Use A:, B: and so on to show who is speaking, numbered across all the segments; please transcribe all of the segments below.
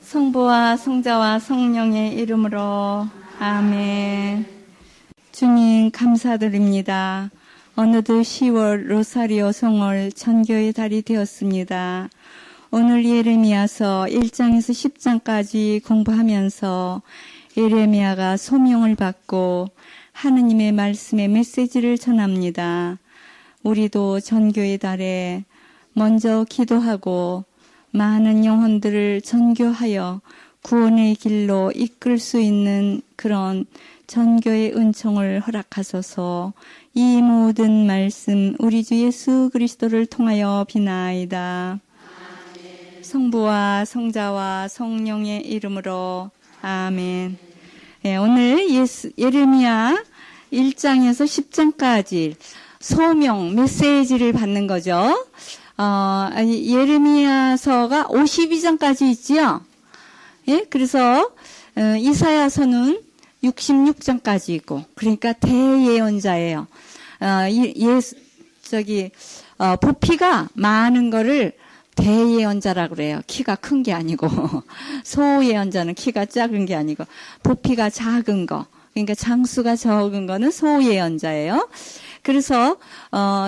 A: 성부와 성자와 성령의 이름으로 아멘. 주님 감사드립니다. 어느덧 10월 로사리오 성월 전교의 달이 되었습니다. 오늘 예레미야서 1장에서 10장까지 공부하면서 예레미야가 소명을 받고 하느님의 말씀의 메시지를 전합니다. 우리도 전교의 달에 먼저 기도하고 많은 영혼들을 전교하여 구원의 길로 이끌 수 있는 그런 전교의 은총을 허락하소서. 이 모든 말씀 우리 주 예수 그리스도를 통하여 비나이다. 아멘. 성부와 성자와 성령의 이름으로 아멘. 네, 오늘 예레미야 1장에서 10장까지 소명 메시지를 받는 거죠. 예레미야서가 52장까지 있지요. 예, 그래서 이사야서는 66장까지 있고, 그러니까 대예언자예요. 부피가 많은 거를 대예언자라고 그래요. 키가 큰 게 아니고 소예언자는 키가 작은 게 아니고 부피가 작은 거, 그러니까 장수가 적은 거는 소예언자예요. 그래서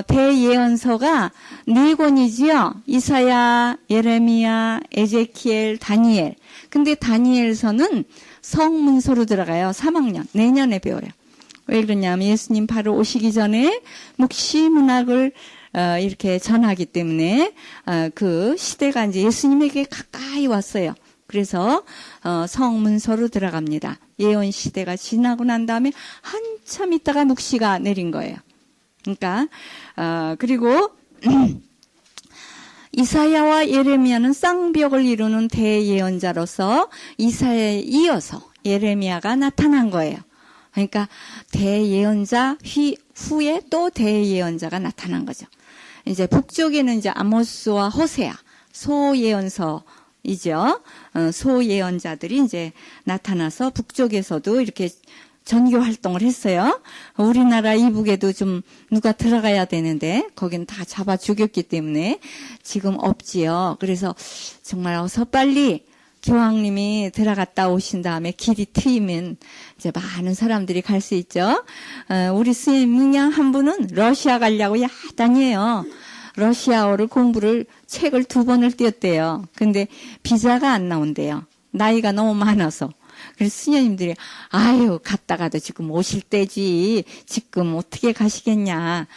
A: 대예언서가 4권이지요. 이사야, 예레미야, 에제키엘, 다니엘. 근데 다니엘서는 성문서로 들어가요. 3학년. 내년에 배워요. 왜 그러냐면 예수님 바로 오시기 전에 묵시문학을 이렇게 전하기 때문에 그 시대가 이제 예수님에게 가까이 왔어요. 그래서 성문서로 들어갑니다. 예언 시대가 지나고 난 다음에 한참 있다가 묵시가 내린 거예요. 그러니까 그리고 이사야와 예레미야는 쌍벽을 이루는 대예언자로서 이사야에 이어서 예레미야가 나타난 거예요. 그러니까 대예언자 후에 또 대예언자가 나타난 거죠. 이제 북쪽에는 이제 아모스와 호세아 소예언서이죠. 소예언자들이 이제 나타나서 북쪽에서도 이렇게 전교 활동을 했어요. 우리나라 이북에도 좀 누가 들어가야 되는데 거긴 다 잡아 죽였기 때문에 지금 없지요. 그래서 정말 어서 빨리 교황님이 들어갔다 오신 다음에 길이 트이면 이제 많은 사람들이 갈 수 있죠. 우리 스님 한 분은 러시아 가려고 야단이에요. 러시아어를 책을 2번을 띄었대요. 근데 비자가 안 나온대요. 나이가 너무 많아서. 그래서 스님들이 갔다가도 지금 오실 때지 지금 어떻게 가시겠냐.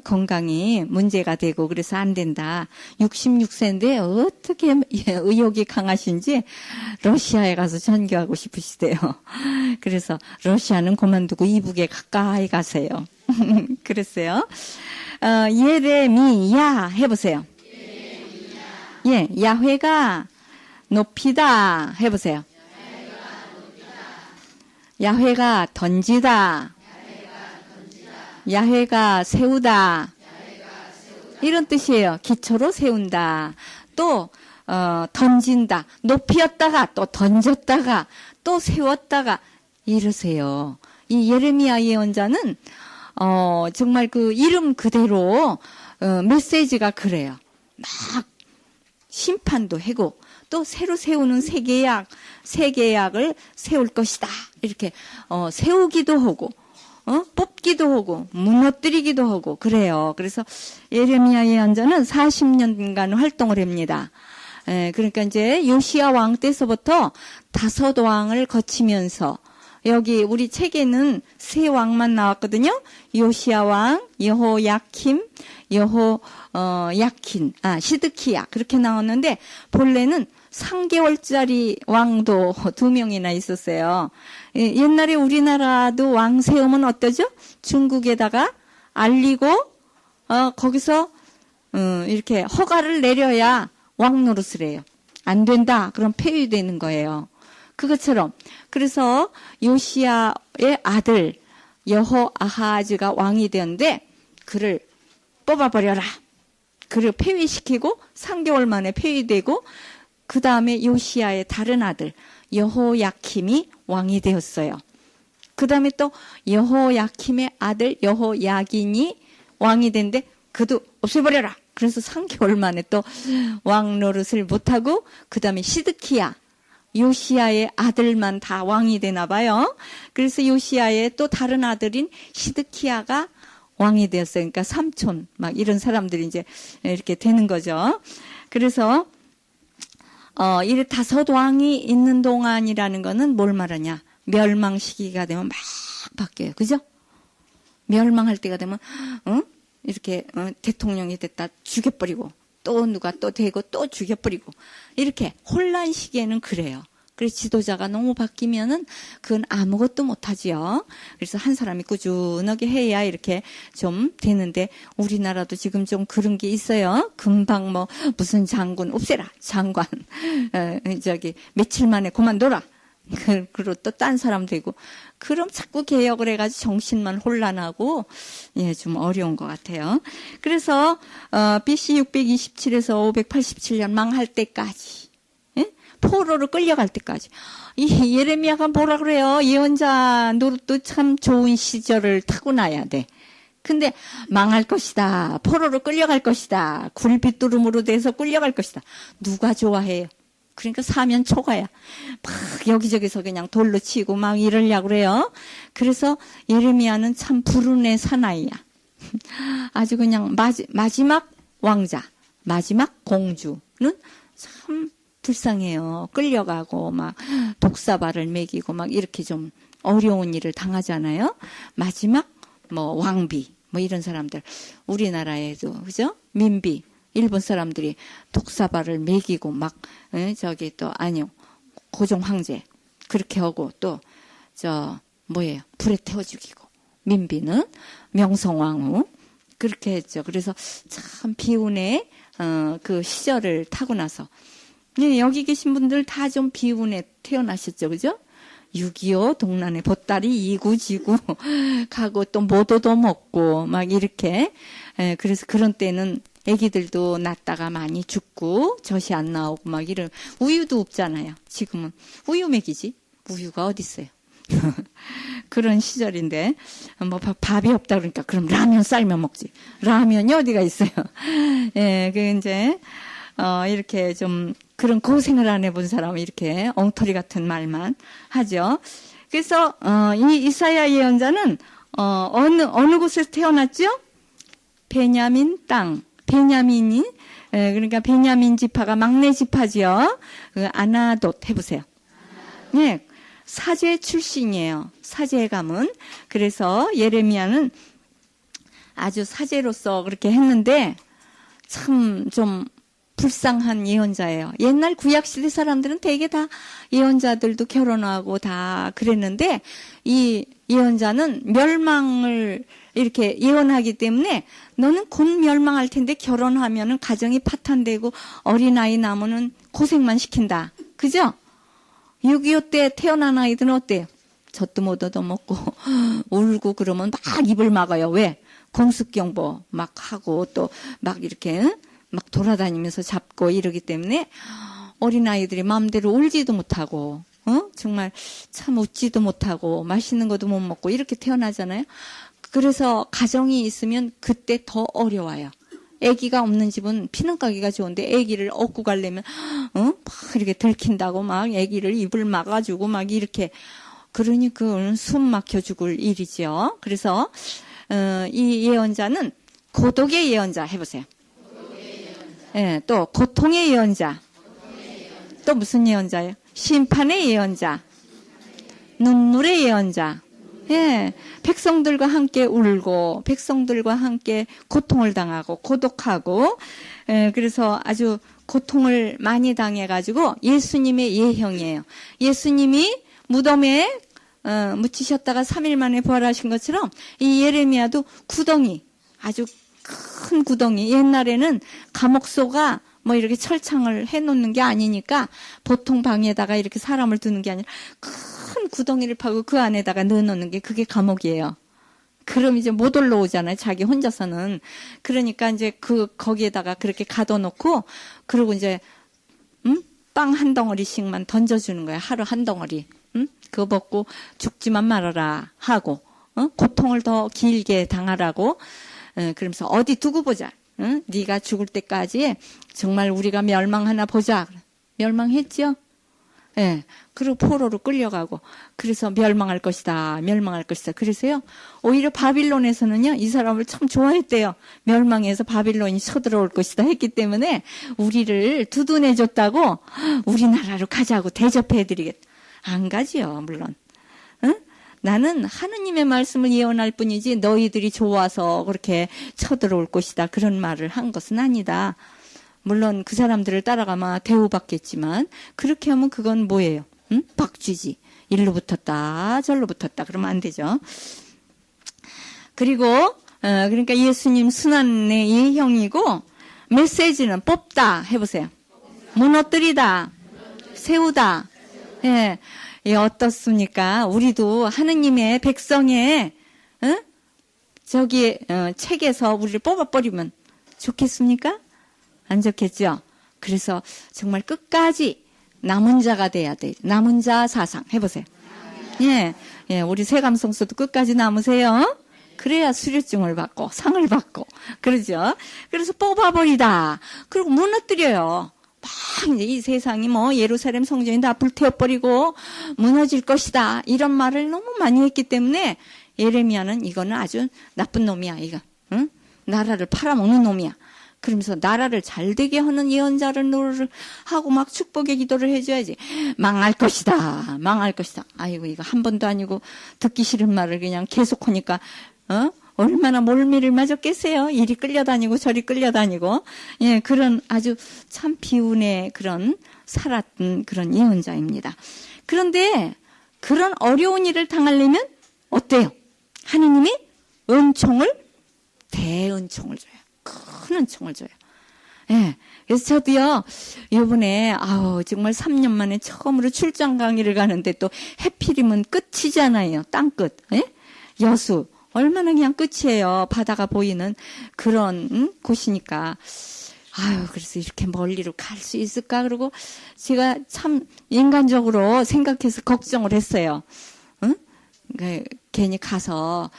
A: 건강이 문제가 되고 그래서 안 된다. 66세인데 어떻게 의욕이 강하신지 러시아에 가서 전교하고 싶으시대요. 그래서 러시아는 그만두고 이북에 가까이 가세요. 그랬어요. 예레미야 해보세요. 예, 야훼가 높이다 해보세요. 야훼가 던지다. 야훼가 세우다. 이런 뜻이에요. 기초로 세운다. 또 던진다. 높이었다가 또 던졌다가 또 세웠다가 이러세요. 이 예레미야 예언자는 정말 그 이름 그대로 메시지가 그래요. 막 심판도 하고 또 새로 세우는 새 계약을 세울 것이다. 이렇게 세우기도 하고 뽑기도 하고 무너뜨리기도 하고 그래요. 그래서 예레미야 예언자는 40년간 활동을 합니다. 그러니까 이제 요시야 왕 때서부터 5 왕을 거치면서 여기 우리 책에는 3 왕만 나왔거든요. 요시야 왕, 여호야킴, 시드키야 그렇게 나왔는데 본래는 3개월짜리 왕도 2명이나 있었어요. 옛날에 우리나라도 왕 세우면 어떠죠? 중국에다가 알리고 거기서 이렇게 허가를 내려야 왕 노릇을 해요. 안 된다. 그럼 폐위되는 거예요. 그것처럼 그래서 요시야의 아들 여호아하즈가 왕이 되었는데 그를 뽑아버려라. 그를 폐위시키고 3개월 만에 폐위되고 그 다음에 요시야의 다른 아들 여호야킴이 왕이 되었어요. 그 다음에 또 여호야킴의 아들 여호야긴이 왕이 됐는데 그도 없애버려라. 그래서 3개월 만에 또 왕 노릇을 못하고 그 다음에 시드키야 요시야의 아들만 다 왕이 되나 봐요. 그래서 요시야의 또 다른 아들인 시드키야가 왕이 되었어요. 그러니까 삼촌 막 이런 사람들이 이제 이렇게 되는 거죠. 그래서 이 다섯 왕이 있는 동안이라는 거는 뭘 말하냐? 멸망 시기가 되면 막 바뀌어요. 그죠? 멸망할 때가 되면 이렇게 대통령이 됐다 죽여버리고 또 누가 또 되고 또 죽여버리고 이렇게 혼란 시기에는 그래요. 그래서 지도자가 너무 바뀌면은 그건 아무것도 못하지요. 그래서 한 사람이 꾸준하게 해야 이렇게 좀 되는데 우리나라도 지금 좀 그런 게 있어요. 금방 뭐 무슨 장군 없애라 장관 저기 며칠 만에 그만둬라. 그리고 또 딴 사람 되고 그럼 자꾸 개혁을 해가지고 정신만 혼란하고 예, 좀 어려운 것 같아요. 그래서 BC 627에서 587년 망할 때까지 예? 포로로 끌려갈 때까지 이 예레미야가 뭐라 그래요? 예언자 노릇도 참 좋은 시절을 타고나야 돼. 근데 망할 것이다. 포로로 끌려갈 것이다. 굴비뚜름으로 돼서 끌려갈 것이다. 누가 좋아해요? 그러니까 사면 초과야. 막 여기저기서 그냥 돌로 치고 막 이러려고 그래요. 그래서 예레미야는 참 불운의 사나이야. 아주 그냥 마지막 왕자, 마지막 공주는 참 불쌍해요. 끌려가고 막 독사발을 먹이고 막 이렇게 좀 어려운 일을 당하잖아요. 마지막 뭐 왕비 뭐 이런 사람들 우리나라에도 그죠? 민비 일본 사람들이 독사발을 먹이고 막 저기 또 아니요 고종 황제 그렇게 하고 또 저 뭐예요 불에 태워 죽이고 민비는 명성황후 그렇게 했죠. 그래서 참 비운의 그 시절을 타고 나서 여기 계신 분들 다 좀 비운에 태어나셨죠, 그죠? 6.25 동란의 보따리 이구지구 가고 또 모도도 먹고 막 이렇게 그래서 그런 때는 애기들도 낳다가 많이 죽고 젖이 안 나오고 막 이런 우유도 없잖아요. 지금은 우유 먹이지 우유가 어디 있어요. 그런 시절인데 뭐 밥이 없다 그러니까 그럼 라면 쌀면 먹지. 라면이 어디가 있어요. 예, 그 이제 이렇게 좀 그런 고생을 안 해본 사람은 이렇게 엉터리 같은 말만 하죠. 그래서 이 이사야 예언자는 어느 곳에서 태어났죠? 베냐민 땅. 베냐민이 그러니까 베냐민 지파가 막내 지파지요. 그 아나돗 해보세요. 예, 사제 출신이에요. 사제 가문. 그래서 예레미야는 아주 사제로서 그렇게 했는데 참 좀 불쌍한 예언자예요. 옛날 구약시대 사람들은 되게 다 예언자들도 결혼하고 다 그랬는데 이 예언자는 멸망을 이렇게 예언하기 때문에 너는 곧 멸망할 텐데 결혼하면은 가정이 파탄되고 어린아이 낳으면은 고생만 시킨다. 그죠? 6.25 때 태어난 아이들은 어때요? 젖도 못 얻어먹고 울고 그러면 막 입을 막아요. 왜? 공습경보 막 하고 또 막 이렇게 막 돌아다니면서 잡고 이러기 때문에 어린아이들이 마음대로 울지도 못하고 정말 참 웃지도 못하고 맛있는 것도 못 먹고 이렇게 태어나잖아요. 그래서 가정이 있으면 그때 더 어려워요. 아기가 없는 집은 피눈가기가 좋은데 아기를 얻고 가려면 막 이렇게 들킨다고 막 아기를 입을 막아주고 막 이렇게 그러니 그건 숨 막혀 죽을 일이죠. 그래서 이 예언자는 고독의 예언자 해보세요. 예, 또 고통의 예언자. 또 무슨 예언자예요? 심판의 예언자. 눈물의 예언자. 예, 백성들과 함께 울고 백성들과 함께 고통을 당하고 고독하고 그래서 아주 고통을 많이 당해가지고 예수님의 예형이에요. 예수님이 무덤에 묻히셨다가 3일 만에 부활하신 것처럼 이 예레미야도 구덩이 아주 큰 구덩이 옛날에는 감옥소가 뭐 이렇게 철창을 해놓는 게 아니니까 보통 방에다가 이렇게 사람을 두는 게 아니라 큰 구덩이를 파고 그 안에다가 넣어놓는 게 그게 감옥이에요. 그럼 이제 못 올라오잖아요. 자기 혼자서는. 그러니까 이제 거기에다가 그렇게 가둬놓고 그리고 이제 빵 한 덩어리씩만 던져주는 거예요. 하루 한 덩어리. 그거 먹고 죽지만 말아라 하고 고통을 더 길게 당하라고 그러면서 어디 두고 보자. 네가 죽을 때까지 정말 우리가 멸망하나 보자. 멸망했죠? 예. 그리고 포로로 끌려가고, 그래서 멸망할 것이다, 멸망할 것이다. 그래서요, 오히려 바빌론에서는요, 이 사람을 참 좋아했대요. 멸망해서 바빌론이 쳐들어올 것이다 했기 때문에, 우리를 두둔해줬다고, 우리나라로 가자고 대접해드리겠다. 안 가지요, 물론. 응? 나는 하느님의 말씀을 예언할 뿐이지, 너희들이 좋아서 그렇게 쳐들어올 것이다, 그런 말을 한 것은 아니다. 물론 그 사람들을 따라가면 대우받겠지만, 그렇게 하면 그건 뭐예요? 응? 박쥐지. 일로 붙었다, 절로 붙었다. 그러면 안 되죠. 그리고, 그러니까 예수님 순환의 예형이고, 메시지는 뽑다. 해보세요. 무너뜨리다. 세우다. 예. 예, 어떻습니까? 우리도 하느님의 백성의, 책에서 우리를 뽑아버리면 좋겠습니까? 안 좋겠죠? 그래서 정말 끝까지 남은 자가 돼야 돼. 남은 자 사상. 해보세요. 예, 예, 우리 세감성서도 끝까지 남으세요. 그래야 수료증을 받고, 상을 받고. 그러죠? 그래서 뽑아버리다. 그리고 무너뜨려요. 막 이제 이 세상이 뭐 예루살렘 성전이 다 불태워버리고 무너질 것이다. 이런 말을 너무 많이 했기 때문에 예레미야는 이거는 아주 나쁜 놈이야, 이거. 응? 나라를 팔아먹는 놈이야. 그러면서 나라를 잘 되게 하는 예언자를 노를 하고 막 축복의 기도를 해줘야지. 망할 것이다. 망할 것이다. 아이고, 이거 한 번도 아니고 듣기 싫은 말을 그냥 계속 하니까, 얼마나 몰미를 맞았겠어요. 이리 끌려다니고 저리 끌려다니고. 예, 그런 아주 참 비운의 그런 살았던 그런 예언자입니다. 그런데 그런 어려운 일을 당하려면 어때요? 하느님이 은총을, 대은총을 줘요. 큰 은총을 줘요. 예. 그래서 저도요, 이번에, 정말 3년 만에 처음으로 출장 강의를 가는데 또 해필이면 끝이잖아요. 땅끝. 예? 여수. 얼마나 그냥 끝이에요. 바다가 보이는 그런 곳이니까. 그래서 이렇게 멀리로 갈 수 있을까? 그러고 제가 참 인간적으로 생각해서 걱정을 했어요. 응? 괜히 가서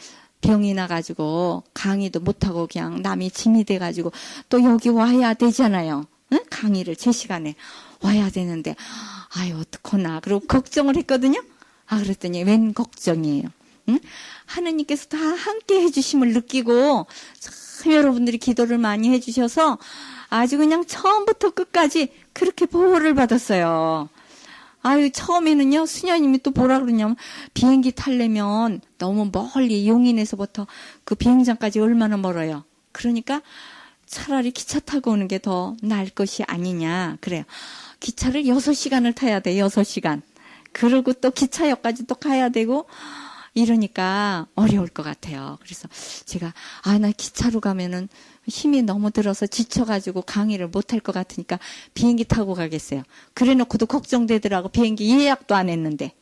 A: 병이 나가지고 강의도 못하고 그냥 남이 짐이 돼가지고 또 여기 와야 되잖아요. 응? 강의를 제 시간에 와야 되는데 어떡하나. 그리고 걱정을 했거든요. 그랬더니 웬 걱정이에요. 응? 하느님께서 다 함께 해주심을 느끼고 참 여러분들이 기도를 많이 해주셔서 아주 그냥 처음부터 끝까지 그렇게 보호를 받았어요. 처음에는요, 수녀님이 또 뭐라 그러냐면, 비행기 타려면 너무 멀리 용인에서부터 그 비행장까지 얼마나 멀어요. 그러니까 차라리 기차 타고 오는 게 더 나을 것이 아니냐. 그래요. 기차를 6시간을 타야 돼, 6시간. 그리고 또 기차역까지 또 가야 되고, 이러니까 어려울 것 같아요. 그래서 제가, 나 기차로 가면은 힘이 너무 들어서 지쳐가지고 강의를 못할 것 같으니까 비행기 타고 가겠어요. 그래 놓고도 걱정되더라고. 비행기 예약도 안 했는데.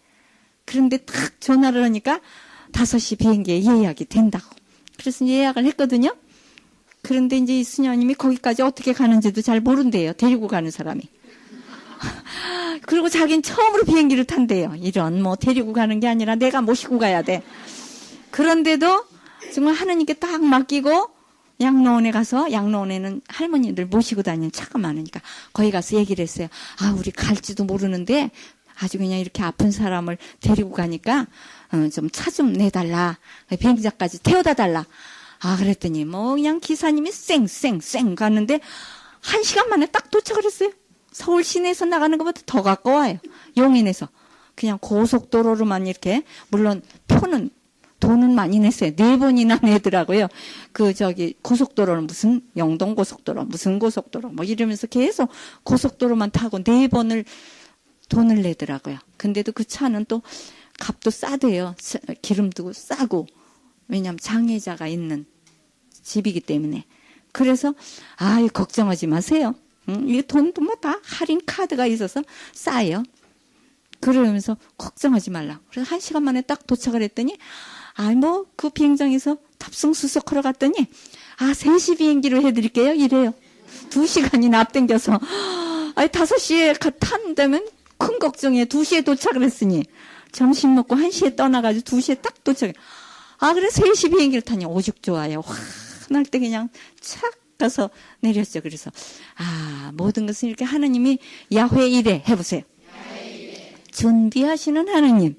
A: 그런데 딱 전화를 하니까 5시 비행기에 예약이 된다고. 그래서 예약을 했거든요. 그런데 이제 이 수녀님이 거기까지 어떻게 가는지도 잘 모른대요. 데리고 가는 사람이. 그리고 자기는 처음으로 비행기를 탄대요. 이런 데리고 가는 게 아니라 내가 모시고 가야 돼. 그런데도 정말 하느님께 딱 맡기고 양로원에 가서, 양로원에는 할머니들 모시고 다니는 차가 많으니까 거기 가서 얘기를 했어요. 우리 갈지도 모르는데 아주 그냥 이렇게 아픈 사람을 데리고 가니까 좀 차 좀 내달라. 비행기장까지 태워다 달라. 그랬더니 그냥 기사님이 쌩 갔는데 1시간 만에 딱 도착을 했어요. 서울 시내에서 나가는 것보다 더 가까워요. 용인에서. 그냥 고속도로로만 이렇게, 물론 표는, 돈은 많이 냈어요. 4번이나 내더라고요. 고속도로는 무슨 영동고속도로, 무슨 고속도로, 이러면서 계속 고속도로만 타고 4번을 돈을 내더라고요. 근데도 그 차는 또 값도 싸대요. 기름도 싸고. 왜냐하면 장애자가 있는 집이기 때문에. 그래서, 걱정하지 마세요. 이 돈도 다 할인 카드가 있어서 싸요. 그러면서 걱정하지 말라. 그래서 1시간 만에 딱 도착을 했더니, 그 비행장에서 탑승 수속하러 갔더니, 3시 비행기로 해드릴게요. 이래요. 2시간이나 앞당겨서, 5시에 탄다면 큰 걱정이에요. 2시에 도착을 했으니. 점심 먹고 1시에 떠나가지고 2시에 딱 도착해. 그래 3시 비행기를 타니 오죽 좋아요. 환할 때 그냥 착 가서 내렸죠. 그래서 모든 것은 이렇게 하느님이 야훼 이레 해보세요. 준비하시는 하느님.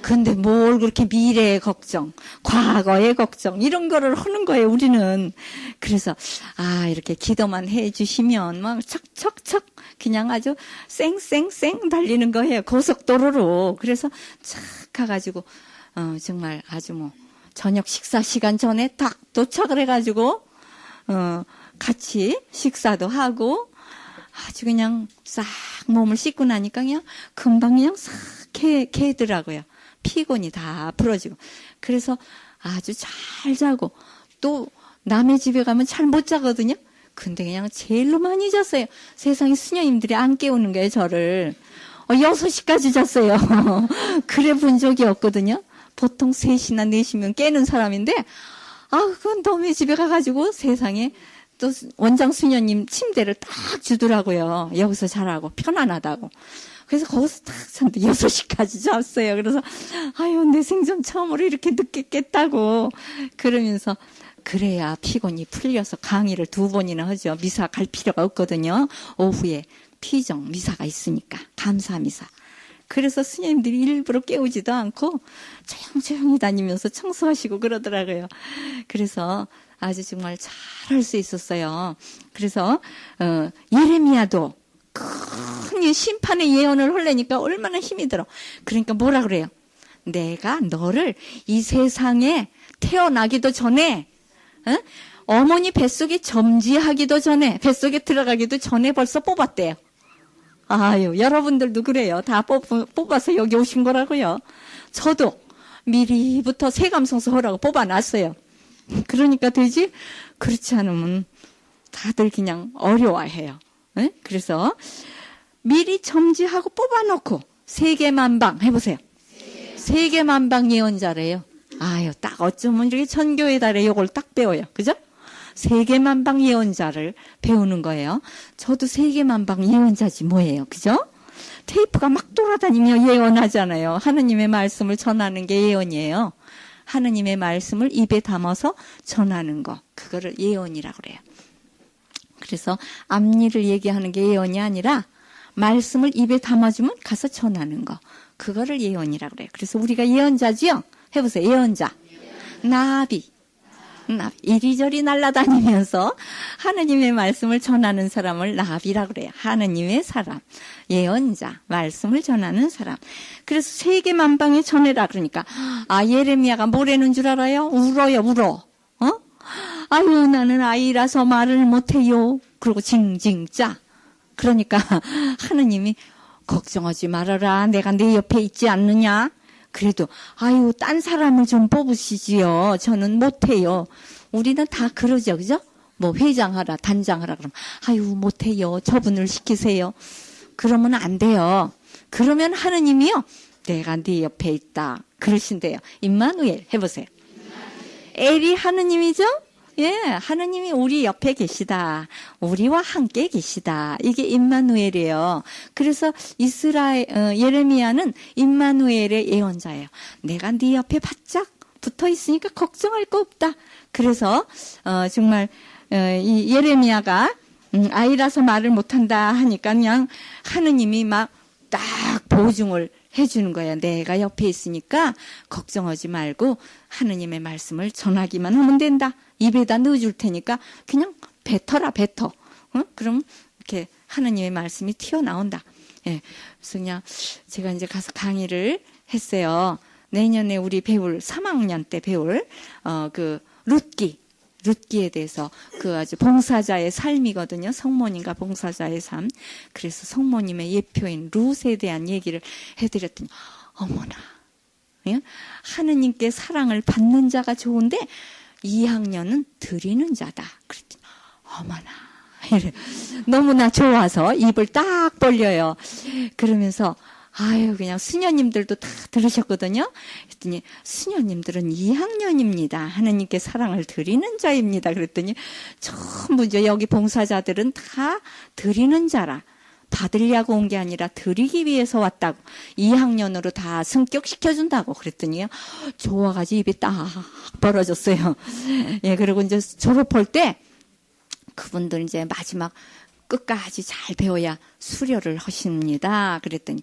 A: 근데 뭘 그렇게 미래의 걱정, 과거의 걱정 이런 거를 하는 거예요, 우리는. 그래서 이렇게 기도만 해 주시면 막 척척척 그냥 아주 쌩쌩쌩 달리는 거예요, 고속도로로. 그래서 착 가가지고 정말 아주 뭐 저녁 식사 시간 전에 딱 도착을 해가지고 같이 식사도 하고 아주 그냥 싹 몸을 씻고 나니까 그냥 금방 그냥 싹 개더라고요. 피곤이 다 풀어지고. 그래서 아주 잘 자고, 또 남의 집에 가면 잘 못 자거든요. 근데 그냥 제일로 많이 잤어요. 세상에 수녀님들이 안 깨우는 거예요, 저를. 6시까지 잤어요. 그래 본 적이 없거든요. 보통 3시나 4시면 깨는 사람인데, 그건 남의 집에 가가지고 세상에 또 원장 수녀님 침대를 딱 주더라고요. 여기서 자라고 편안하다고. 그래서 거기서 딱 잤는데 6시까지 잤어요. 그래서 내 생전 처음으로 이렇게 늦게 깼다고. 그러면서 그래야 피곤이 풀려서 강의를 2번이나 하죠. 미사 갈 필요가 없거든요. 오후에 피정 미사가 있으니까 감사 미사. 그래서 스님들이 일부러 깨우지도 않고 조용조용히 다니면서 청소하시고 그러더라고요. 그래서 아주 정말 잘 할 수 있었어요. 그래서 예레미야도 큰 심판의 예언을 하려니까 얼마나 힘이 들어. 그러니까 뭐라 그래요? 내가 너를 이 세상에 태어나기도 전에 어머니 뱃속에 점지하기도 전에 뱃속에 들어가기도 전에 벌써 뽑았대요. 여러분들도 그래요. 다 뽑아서 여기 오신 거라고요. 저도 미리부터 세감성서 하라고 뽑아놨어요. 그러니까 되지? 그렇지 않으면 다들 그냥 어려워해요. 그래서 미리 점지하고 뽑아놓고 세계만방 해보세요. 세계만방 예언자래요. 딱 어쩌면 이렇게 천교의 달에 이걸 딱 배워요. 그죠? 세계만방 예언자를 배우는 거예요. 저도 세계만방 예언자지 뭐예요. 그죠? 테이프가 막 돌아다니며 예언하잖아요. 하느님의 말씀을 전하는 게 예언이에요. 하느님의 말씀을 입에 담아서 전하는 거. 그거를 예언이라고 그래요. 그래서 앞일을 얘기하는 게 예언이 아니라 말씀을 입에 담아주면 가서 전하는 거. 그거를 예언이라고 그래요. 그래서 우리가 예언자지요? 해보세요. 예언자. 나비. 이리저리 날아다니면서 하느님의 말씀을 전하는 사람을 나비라고 그래요. 하느님의 사람. 예언자. 말씀을 전하는 사람. 그래서 세계만방에 전해라 그러니까 예레미야가 뭐라는 줄 알아요? 울어요. 울어. 나는 아이라서 말을 못해요. 그리고 징징 짜. 그러니까 하느님이 걱정하지 말아라. 내가 내 옆에 있지 않느냐. 그래도 딴 사람을 좀 뽑으시지요. 저는 못해요. 우리는 다 그러죠. 그죠? 뭐 회장하라 단장하라 그러면 못해요. 저분을 시키세요. 그러면 안 돼요. 그러면 하느님이요. 내가 네 옆에 있다. 그러신대요. 임마누엘 해보세요. 엘이 하느님이죠? 예, 하느님이 우리 옆에 계시다. 우리와 함께 계시다. 이게 임마누엘이에요. 그래서 예레미야는 임마누엘의 예언자예요. 내가 네 옆에 바짝 붙어 있으니까 걱정할 거 없다. 그래서 정말 이 예레미야가 아이라서 말을 못한다 하니까 그냥 하느님이 막 딱 보증을 해주는 거야. 내가 옆에 있으니까 걱정하지 말고 하느님의 말씀을 전하기만 하면 된다. 입에다 넣어줄 테니까 그냥 뱉어라. 그럼 이렇게 하느님의 말씀이 튀어나온다. 예, 그래서 그냥 제가 이제 가서 강의를 했어요. 내년에 우리 배울 3학년 때 배울 룻기에 대해서 그 아주 봉사자의 삶이거든요. 성모님과 봉사자의 삶. 그래서 성모님의 예표인 룻에 대한 얘기를 해드렸더니 어머나, 예? 하느님께 사랑을 받는 자가 좋은데 2학년은 드리는 자다. 그랬더니 어머나, 이래. 너무나 좋아서 입을 딱 벌려요. 그러면서 그냥 수녀님들도 다 들으셨거든요. 그랬더니 수녀님들은 2학년입니다. 하느님께 사랑을 드리는 자입니다. 그랬더니 전부 이제 여기 봉사자들은 다 드리는 자라. 받으려고 온 게 아니라 드리기 위해서 왔다고. 2학년으로 다 승격시켜준다고. 그랬더니요. 좋아가지고 입이 딱 벌어졌어요. 예, 그리고 이제 졸업할 때 그분들 이제 마지막 끝까지 잘 배워야 수료를 하십니다. 그랬더니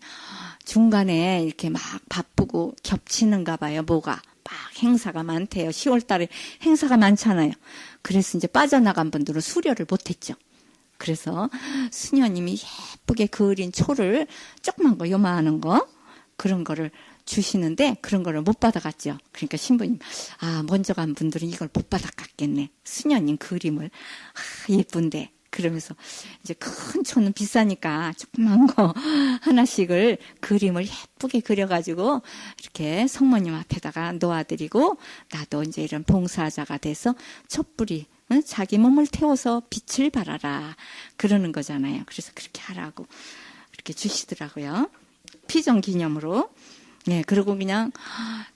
A: 중간에 이렇게 막 바쁘고 겹치는가 봐요. 뭐가 막 행사가 많대요. 10월 달에 행사가 많잖아요. 그래서 이제 빠져나간 분들은 수료를 못했죠. 그래서 수녀님이 예쁘게 그린 초를 조그만 거 요만한 거 그런 거를 주시는데 그런 거를 못 받아갔죠. 그러니까 신부님 먼저 간 분들은 이걸 못 받아갔겠네. 수녀님 그림을 예쁜데 그러면서 이제 큰 초는 비싸니까 조그만 거 하나씩을 그림을 예쁘게 그려가지고 이렇게 성모님 앞에다가 놓아드리고 나도 이제 이런 봉사자가 돼서 촛불이 자기 몸을 태워서 빛을 발하라 그러는 거잖아요. 그래서 그렇게 하라고 이렇게 주시더라고요. 피정 기념으로. 네, 그리고 그냥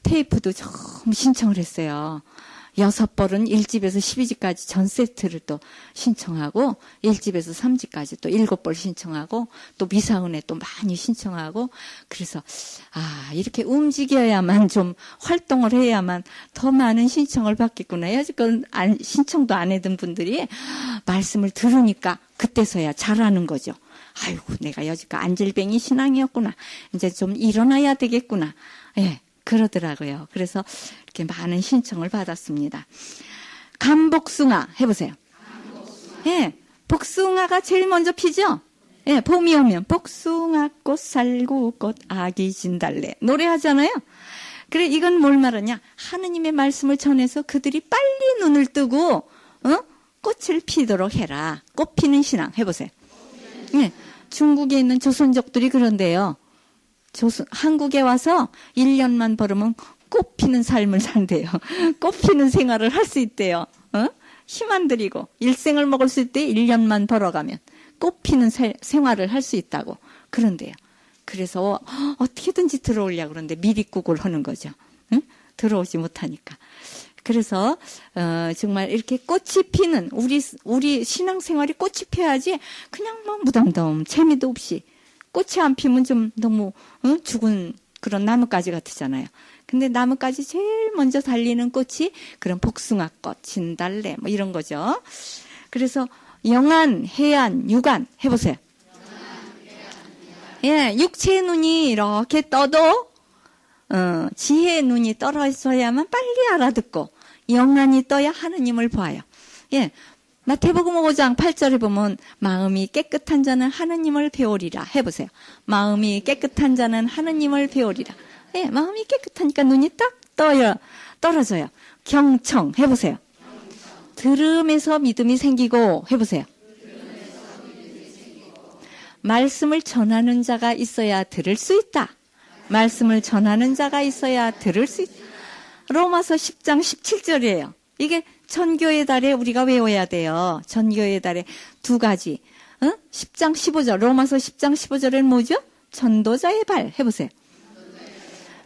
A: 테이프도 좀 신청을 했어요. 6벌은 1집에서 12집까지 전 세트를 또 신청하고 1집에서 3집까지 또 7벌 신청하고 또 미사은에 또 많이 신청하고 그래서 이렇게 움직여야만 좀 활동을 해야만 더 많은 신청을 받겠구나. 여지껏 신청도 안 해둔 분들이 말씀을 들으니까 그때서야 잘하는 거죠. 아이고 내가 여지껏 안질뱅이 신앙이었구나. 이제 좀 일어나야 되겠구나. 예. 그러더라고요. 그래서 이렇게 많은 신청을 받았습니다. 감복숭아 해보세요. 예, 복숭아가 제일 먼저 피죠? 예, 봄이 오면 복숭아꽃 살구꽃 아기 진달래 노래하잖아요. 그래 이건 뭘 말하냐? 하느님의 말씀을 전해서 그들이 빨리 눈을 뜨고 꽃을 피도록 해라. 꽃 피는 신앙 해보세요. 예, 중국에 있는 조선족들이 그런데요. 한국에 와서 1년만 벌으면 꽃 피는 삶을 산대요. 꽃 피는 생활을 할 수 있대요. 힘 안 들이고 일생을 먹을 수 있대 1년만 벌어가면 꽃 피는 생활을 할 수 있다고 그런대요. 그래서 어떻게든지 들어오려고 그러는데 미리국을 하는 거죠. 들어오지 못하니까. 그래서 정말 이렇게 꽃이 피는 우리 신앙생활이 꽃이 피어야지 그냥 뭐 무덤덤 재미도 없이 꽃이 안 피면 좀 너무 죽은 그런 나뭇가지 같으잖아요. 근데 나뭇가지 제일 먼저 달리는 꽃이 그런 복숭아꽃, 진달래 뭐 이런 거죠. 그래서 영안, 해안, 육안 해보세요. 예, 육체의 눈이 이렇게 떠도 지혜의 눈이 떨어져야만 빨리 알아듣고 영안이 떠야 하느님을 봐요. 예. 마태복음 5장 8절에 보면 마음이 깨끗한 자는 하느님을 배우리라 해보세요. 마음이 깨끗한 자는 하느님을 배우리라. 예, 마음이 깨끗하니까 눈이 딱 떨어져요. 경청 해보세요. 들음에서 믿음이 생기고 해보세요. 말씀을 전하는 자가 있어야 들을 수 있다. 말씀을 전하는 자가 있어야 들을 수 있다. 로마서 10장 17절이에요. 이게 전교의 달에 우리가 외워야 돼요. 전교의 달에 두 가지. 10장 15절, 로마서 10장 15절에는 뭐죠? 전도자의 발 해보세요.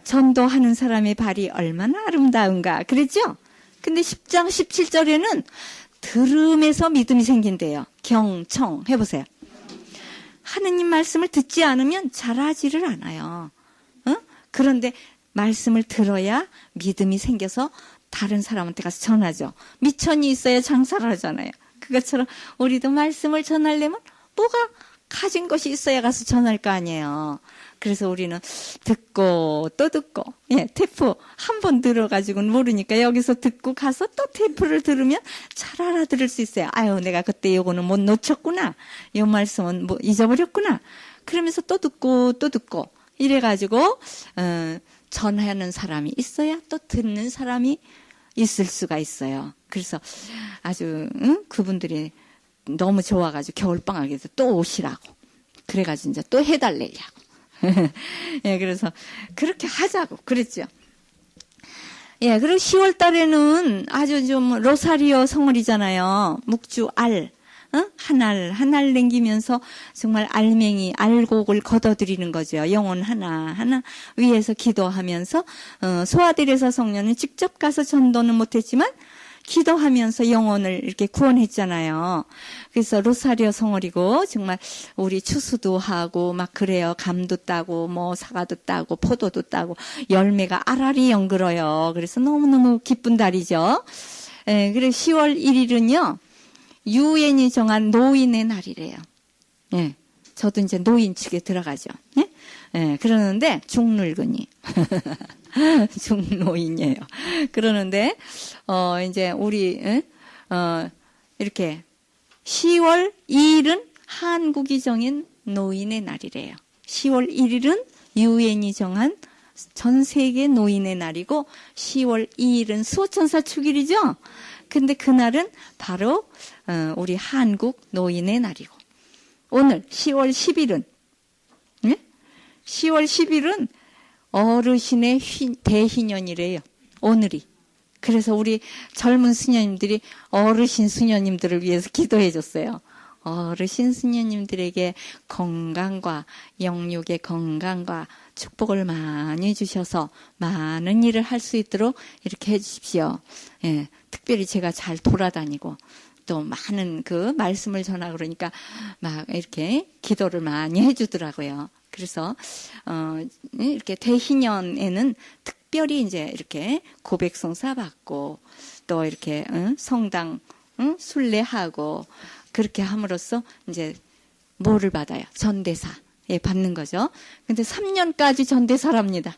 A: 전도하는 사람의 발이 얼마나 아름다운가 그랬죠? 근데 10장 17절에는 들음에서 믿음이 생긴대요. 경청 해보세요. 하느님 말씀을 듣지 않으면 잘하지를 않아요. 그런데 말씀을 들어야 믿음이 생겨서 다른 사람한테 가서 전하죠. 미천이 있어야 장사를 하잖아요. 그것처럼 우리도 말씀을 전하려면 뭐가 가진 것이 있어야 가서 전할 거 아니에요. 그래서 우리는 듣고 또 듣고 테이프 한 번 들어가지고는 모르니까 여기서 듣고 가서 또 테이프를 들으면 잘 알아들을 수 있어요. 아유 내가 그때 요거는 못 놓쳤구나. 요 말씀은 뭐 잊어버렸구나. 그러면서 또 듣고 또 듣고 이래가지고 전하는 사람이 있어야 또 듣는 사람이 있을 수가 있어요. 그래서 아주 그분들이 너무 좋아가지고 겨울방학에서 또 오시라고 그래가지고 이제 또 해달래려고 예, 그래서 그렇게 하자고 그랬죠. 예, 그리고 10월 달에는 아주 좀 로사리오 성월이잖아요. 묵주 한 알 남기면서 정말 알맹이, 알곡을 걷어들이는 거죠. 영혼 하나하나 위해서 기도하면서, 소아데레사 성녀는 직접 가서 전도는 못했지만, 기도하면서 영혼을 이렇게 구원했잖아요. 그래서 로사리오 성월이고, 정말 우리 추수도 하고, 막 그래요. 감도 따고, 뭐 사과도 따고, 포도도 따고, 열매가 알알이 연글어요. 그래서 너무너무 기쁜 달이죠. 예, 그래서 10월 1일은요, 유엔이 정한 노인의 날이래요. 예. 저도 이제 노인 측에 들어가죠. 예? 예, 그러는데 중늙은이. 중노인이에요. 그러는데 이제 우리 이렇게 10월 2일은 한국이 정인 노인의 날이래요. 10월 1일은 유엔이 정한 전 세계 노인의 날이고 10월 2일은 수호천사 축일이죠. 근데 그날은 바로 우리 한국 노인의 날이고 오늘 10월 10일은 10월 10일은 어르신의 대희년이래요. 오늘이. 그래서 우리 젊은 수녀님들이 어르신 수녀님들을 위해서 기도해 줬어요. 어르신 수녀님들에게 건강과 영육의 건강과 축복을 많이 주셔서 많은 일을 할 수 있도록 이렇게 해 주십시오. 예, 특별히 제가 잘 돌아다니고 또 많은 그 말씀을 전하고 그러니까 막 이렇게 기도를 많이 해 주더라고요. 그래서 이렇게 대희년에는 특별히 이제 이렇게 고백성사 받고 또 이렇게 성당 순례하고 그렇게 함으로써 이제 뭐를 받아요? 전대사. 예, 받는 거죠. 근데 3년까지 전대사랍니다.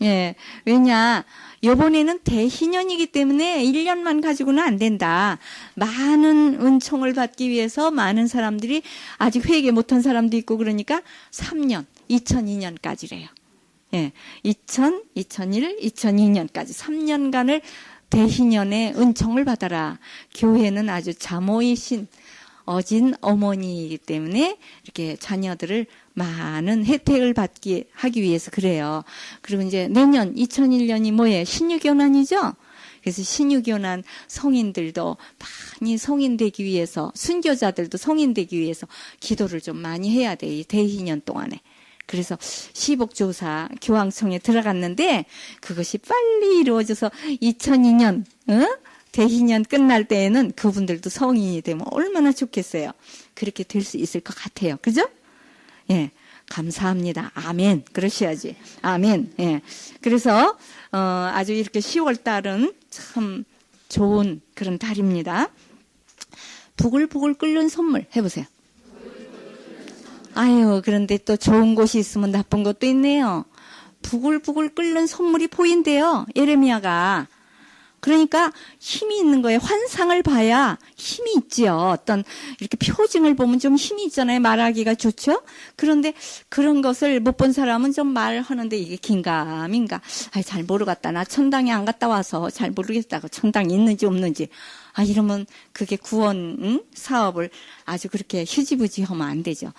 A: 예, 왜냐, 요번에는 대희년이기 때문에 1년만 가지고는 안 된다. 많은 은총을 받기 위해서 많은 사람들이 아직 회개 못한 사람도 있고 그러니까 3년, 2002년까지래요. 예, 2000, 2001, 2002년까지 3년간을 대희년의 은총을 받아라. 교회는 아주 자모이신 어진 어머니이기 때문에 이렇게 자녀들을 많은 혜택을 하기 위해서 그래요. 그리고 이제 내년 2001년이 뭐예요? 신유교난이죠? 그래서 신유교난 성인들도 많이 성인되기 위해서, 순교자들도 성인되기 위해서 기도를 좀 많이 해야 돼. 이 대희년 동안에. 그래서 시복조사 교황청에 들어갔는데 그것이 빨리 이루어져서 2002년 대희년 끝날 때에는 그분들도 성인이 되면 얼마나 좋겠어요. 그렇게 될 수 있을 것 같아요. 그죠? 예, 감사합니다. 아멘. 그러셔야지. 아멘. 예. 그래서 아주 이렇게 10월 달은 참 좋은 그런 달입니다. 부글부글 끓는 선물 해보세요. 아유, 그런데 또 좋은 곳이 있으면 나쁜 것도 있네요. 부글부글 끓는 선물이 보인대요. 예레미야가. 그러니까 힘이 있는 거예요. 환상을 봐야 힘이 있지요. 어떤 이렇게 표징을 보면 좀 힘이 있잖아요. 말하기가 좋죠. 그런데 그런 것을 못 본 사람은 좀 말하는데 이게 긴가민가. 잘 모르겠다. 나 천당에 안 갔다 와서 잘 모르겠다고. 천당이 있는지 없는지. 이러면 그게 구원 사업을 아주 그렇게 휴지부지 하면 안 되죠.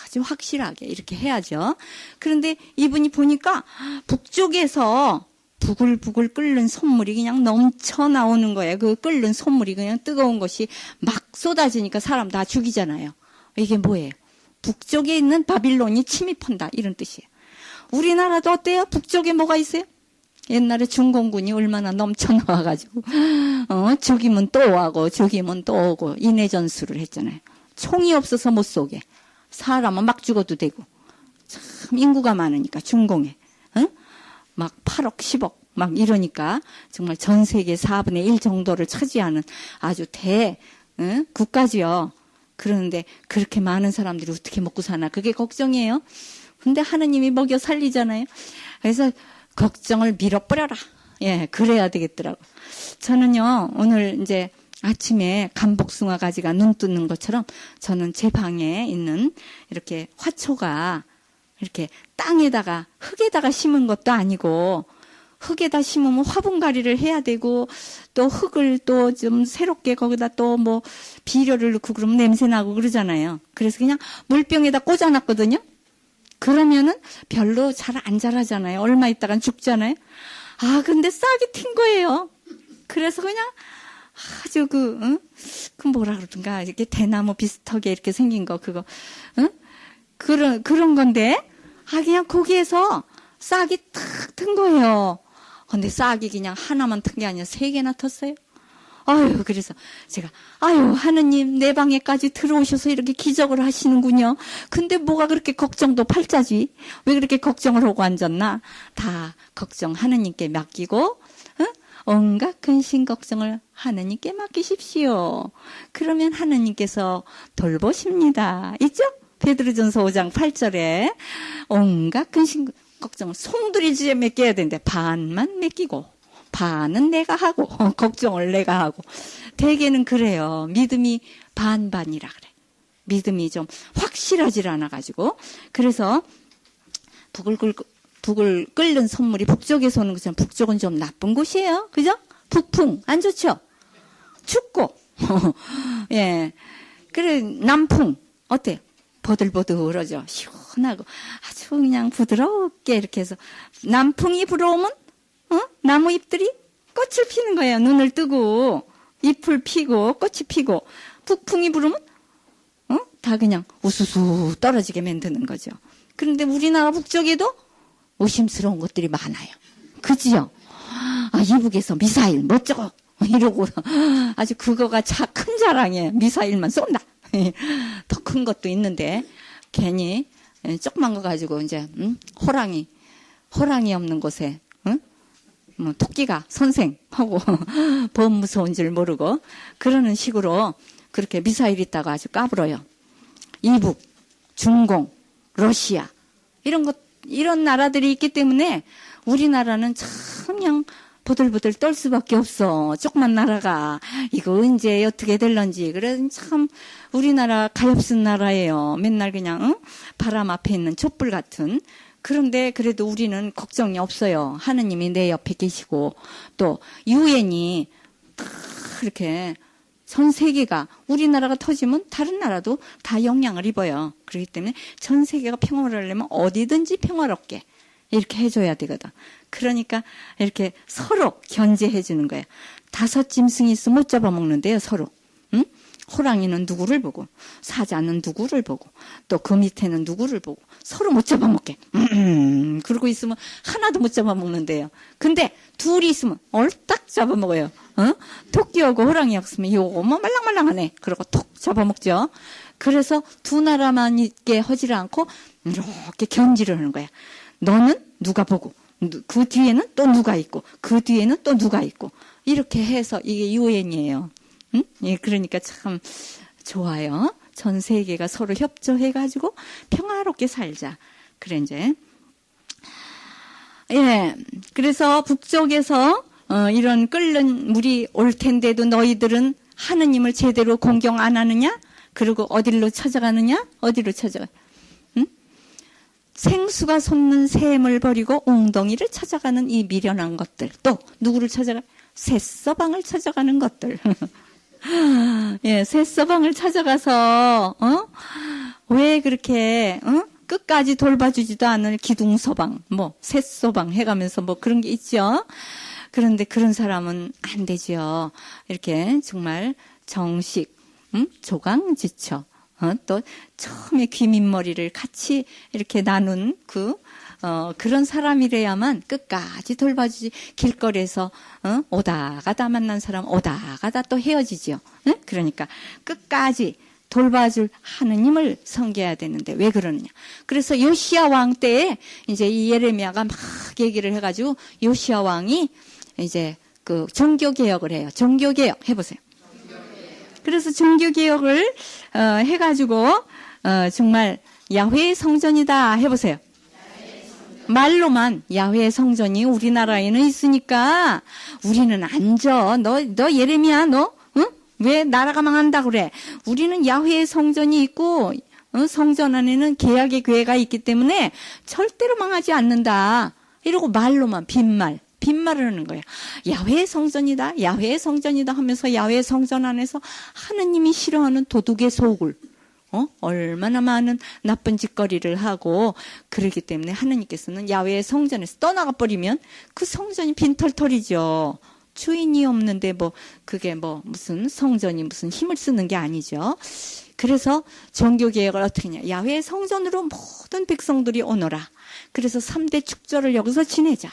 A: 아주 확실하게 이렇게 해야죠. 그런데 이분이 보니까 북쪽에서 부글부글 끓는 솥물이 그냥 넘쳐 나오는 거예요. 그 끓는 솥물이 그냥 뜨거운 것이 막 쏟아지니까 사람 다 죽이잖아요. 이게 뭐예요? 북쪽에 있는 바빌론이 침입한다. 이런 뜻이에요. 우리나라도 어때요? 북쪽에 뭐가 있어요? 옛날에 중공군이 얼마나 넘쳐 나와가지고 죽이면 또 오고 죽이면 또 오고 인해전술을 했잖아요. 총이 없어서 못 쏘게. 사람은 막 죽어도 되고. 참 인구가 많으니까 중공에. 막 8억, 10억 막 이러니까 정말 전 세계 4분의 1 정도를 차지하는 아주 국가지요. 그러는데 그렇게 많은 사람들이 어떻게 먹고 사나 그게 걱정이에요. 근데 하느님이 먹여 살리잖아요. 그래서 걱정을 밀어버려라. 예, 그래야 되겠더라고. 저는요 오늘 이제 아침에 감복숭아 가지가 눈 뜨는 것처럼 저는 제 방에 있는 이렇게 화초가 이렇게 땅에다가 흙에다가 심은 것도 아니고 흙에다 심으면 화분갈이를 해야 되고 또 흙을 또 좀 새롭게 거기다 또 뭐 비료를 넣고 그러면 냄새 나고 그러잖아요. 그래서 그냥 물병에다 꽂아놨거든요. 그러면은 별로 잘 안 자라잖아요. 얼마 있다간 죽잖아요. 근데 싹이 튄 거예요. 그래서 그냥 아주 그 뭐라 그러던가 이렇게 대나무 비슷하게 이렇게 생긴 거 그거 그런 건데, 그냥 거기에서 싹이 탁 튼 거예요. 근데 싹이 그냥 하나만 튼 게 아니라 3개나 텄어요. 그래서 제가, 하느님, 내 방에까지 들어오셔서 이렇게 기적을 하시는군요. 근데 뭐가 그렇게 걱정도 팔자지? 왜 그렇게 걱정을 하고 앉았나? 다 걱정 하느님께 맡기고, 온갖 근심 걱정을 하느님께 맡기십시오. 그러면 하느님께서 돌보십니다. 있죠? 베드로전서 5장 8절에 온갖 근심 걱정을 송두리째 맡겨야 되는데 반만 맡기고 반은 내가 하고 걱정을 내가 하고 대개는 그래요. 믿음이 반반이라 그래. 믿음이 좀 확실하지 않아가지고 그래서 북을 끓는 선물이 북쪽에서 오는 것처럼 북쪽은 좀 나쁜 곳이에요. 그죠? 북풍 안 좋죠? 춥고 예. 그래 남풍 어때요? 버들버들하죠. 시원하고 아주 그냥 부드럽게 이렇게 해서 남풍이 불어오면 나무 잎들이 꽃을 피는 거예요. 눈을 뜨고 잎을 피고 꽃이 피고 북풍이 불으면 다 그냥 우수수 떨어지게 만드는 거죠. 그런데 우리나라 북쪽에도 의심스러운 것들이 많아요. 그지요? 아, 이북에서 미사일 멋쩍어 이러고 아주 그거가 큰 자랑이에요. 미사일만 쏜다. 더 큰 것도 있는데 괜히 조그만 거 가지고 이제 호랑이 없는 곳에 뭐 토끼가 선생하고 범 무서운 줄 모르고 그러는 식으로 그렇게 미사일 있다가 아주 까불어요. 이북, 중공, 러시아 이런 나라들이 있기 때문에 우리나라는 참 그냥 보들보들 떨 수밖에 없어. 조그만 나라가 이거 언제 어떻게 될런지. 그래 참 우리나라 가엾은 나라예요. 맨날 그냥 바람 앞에 있는 촛불 같은. 그런데 그래도 우리는 걱정이 없어요. 하느님이 내 옆에 계시고 또 유엔이 이렇게 전 세계가 우리나라가 터지면 다른 나라도 다 영향을 입어요. 그렇기 때문에 전 세계가 평화를 하려면 어디든지 평화롭게 이렇게 해줘야 되거든. 그러니까 이렇게 서로 견제해 주는 거예요. 5 짐승이 있으면 못 잡아먹는데요. 서로. 응? 호랑이는 누구를 보고 사자는 누구를 보고 또 그 밑에는 누구를 보고 서로 못 잡아먹게. 그러고 있으면 하나도 못 잡아먹는데요. 근데 둘이 있으면 얼딱 잡아먹어요. 토끼하고 호랑이하고 있으면 요거 뭐 말랑말랑하네. 그러고 톡 잡아먹죠. 그래서 두 나라만 있게 하지를 않고 이렇게 견지를 하는 거야. 너는 누가 보고 그 뒤에는 또 누가 있고 그 뒤에는 또 누가 있고 이렇게 해서 이게 유엔이에요. 응? 예, 그러니까 참 좋아요. 전 세계가 서로 협조해가지고 평화롭게 살자. 그래 이제 예, 그래서 북쪽에서 이런 끓는 물이 올 텐데도 너희들은 하느님을 제대로 공경 안 하느냐? 그리고 어디로 찾아가느냐? 어디로 찾아가? 생수가 솟는 샘을 버리고 웅덩이를 찾아가는 이 미련한 것들. 또 누구를 찾아가? 셋서방을 찾아가는 것들. 예, 셋서방을 찾아가서 왜 그렇게 끝까지 돌봐주지도 않을 기둥서방, 뭐 셋서방 해가면서 뭐 그런 게 있죠. 그런데 그런 사람은 안 되죠. 이렇게 정말 정식, 조강지처. 또 처음에 귀밑머리를 같이 이렇게 나눈 그런 사람이래야만 끝까지 돌봐주지. 길거리에서 오다 가다 만난 사람 오다 가다 또 헤어지죠. 그러니까 끝까지 돌봐줄 하느님을 섬겨야 되는데 왜 그러느냐. 그래서 요시야 왕 때에 이제 이 예레미야가 막 얘기를 해가지고 요시야 왕이 이제 그 종교개혁을 해요. 종교개혁 해보세요. 그래서 종교개혁을 해가지고 정말 야훼의 성전이다 해보세요. 말로만 야훼의 성전이 우리나라에는 있으니까 우리는 앉아. 너 예레미야 너 왜 나라가 망한다 그래. 우리는 야훼의 성전이 있고 성전 안에는 계약의 궤가 있기 때문에 절대로 망하지 않는다. 이러고 말로만 빈말을 하는 거예요. 야훼의 성전이다. 야훼의 성전이다 하면서 야훼의 성전 안에서 하느님이 싫어하는 도둑의 소굴. 얼마나 많은 나쁜 짓거리를 하고 그러기 때문에 하느님께서는 야훼의 성전에서 떠나가 버리면 그 성전이 빈털털이죠. 주인이 없는데 뭐 그게 뭐 무슨 성전이 무슨 힘을 쓰는 게 아니죠. 그래서 종교개혁을 어떻게 하냐. 야훼의 성전으로 모든 백성들이 오너라. 그래서 3대 축절을 여기서 지내자.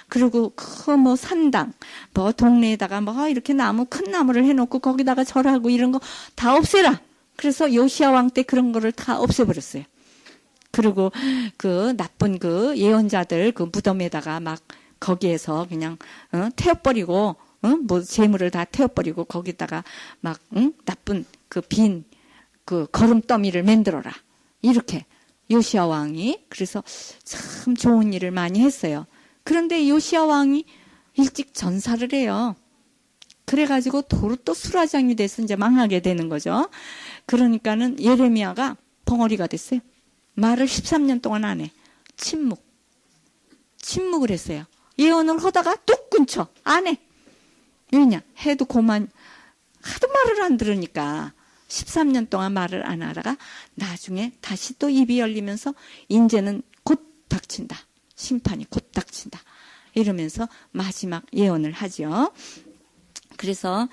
A: 그리고 그 뭐 산당, 뭐 동네에다가 뭐 이렇게 큰 나무를 해놓고 거기다가 절하고 이런 거 다 없애라. 그래서 요시야 왕 때 그런 거를 다 없애버렸어요. 그리고 그 나쁜 그 예언자들 그 무덤에다가 막 거기에서 그냥 태워버리고 뭐 재물을 다 태워버리고 거기다가 막 나쁜 그 빈 그 거름더미를 만들어라. 이렇게 요시야 왕이 그래서 참 좋은 일을 많이 했어요. 그런데 요시야 왕이 일찍 전사를 해요. 그래가지고 도로 또 수라장이 돼서 이제 망하게 되는 거죠. 그러니까는 예레미야가 벙어리가 됐어요. 말을 13년 동안 안 해. 침묵을 했어요. 예언을 하다가 뚝 끊쳐. 안 해. 왜냐? 해도 그만, 하도 말을 안 들으니까 13년 동안 말을 안 하다가 나중에 다시 또 입이 열리면서 이제는 곧 닥친다. 심판이 곧 닥친다. 이러면서 마지막 예언을 하죠. 그래서